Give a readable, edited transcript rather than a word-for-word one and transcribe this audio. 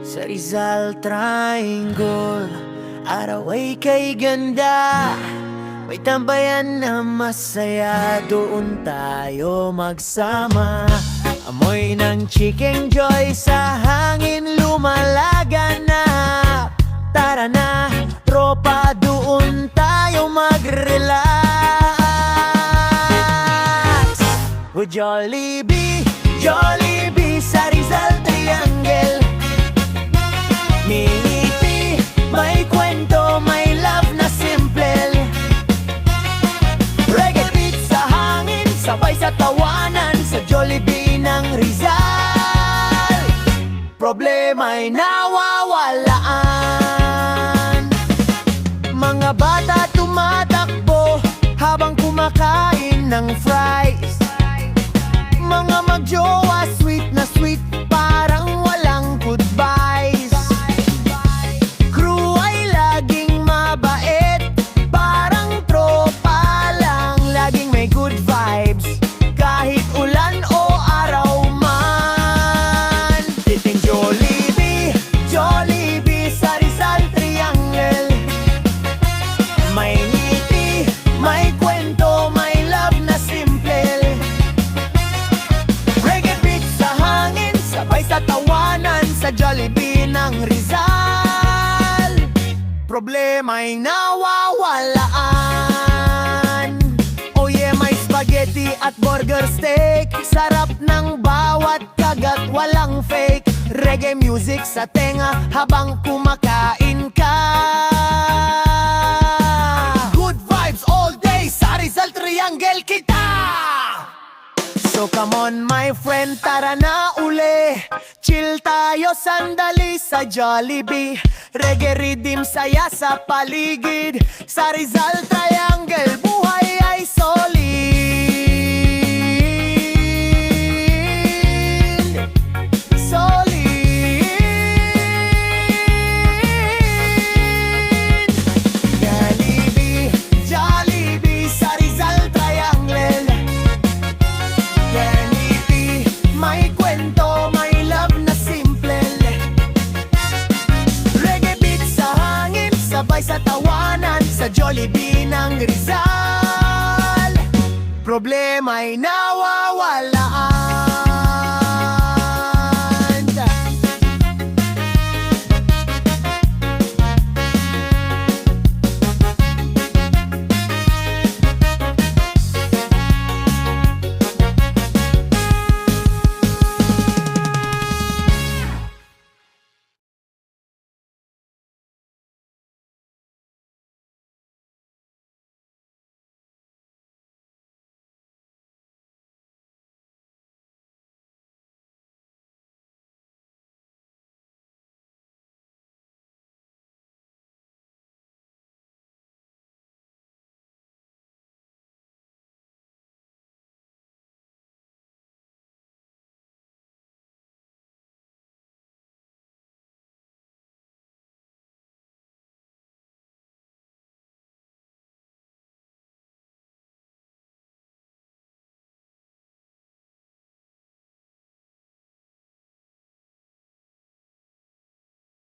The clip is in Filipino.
Sa Rizal Triangle, araw ay kay ganda. May tambayan na masaya, doon tayo magsama. Amoy ng chicken joy sa hangin lumalagan na. Tara na, tropa, doon tayo mag-relax. Jollibee, Jollibee sa Rizal Triangle. Ngiti, may kwento, may love na simple. Reggae beat sa hangin, sabay sa tawanan, sa Jollibee ng Rizal. Problema'y nawawalaan. Mga bata tumatakbo habang kumakain ng fries. Mga magjowa, sweet na sweet, parang walang goodbyes. Crew ay laging mabait, parang tropa lang, laging may good vibes, kahit ulan o araw man. Titing Jollibee, Jollibee sa Rizal Triangle. May ngiti, may kwento, may love na simple. Sabay sa tawanan, sa Jollibee ng Rizal. Problema'y nawawalaan. Oh yeah, may spaghetti at burger steak, sarap ng bawat kagat, walang fake. Reggae music sa tenga habang kumakain ka. Good vibes all day, sa Rizal Triangle kita. So come on my friend, tara na uli. Chill tayo sandali sa Jollibee. Reggae rhythm, saya sa paligid. Sa Rizal Triangle, buhay ay solid. Solid. Jollibee, Jollibee sa Rizal Triangle. May kwento, may love na simple. Reggae beat sa hangin, sabay sa tawanan, sa Jollibee ng Rizal. Problema'y nawawala.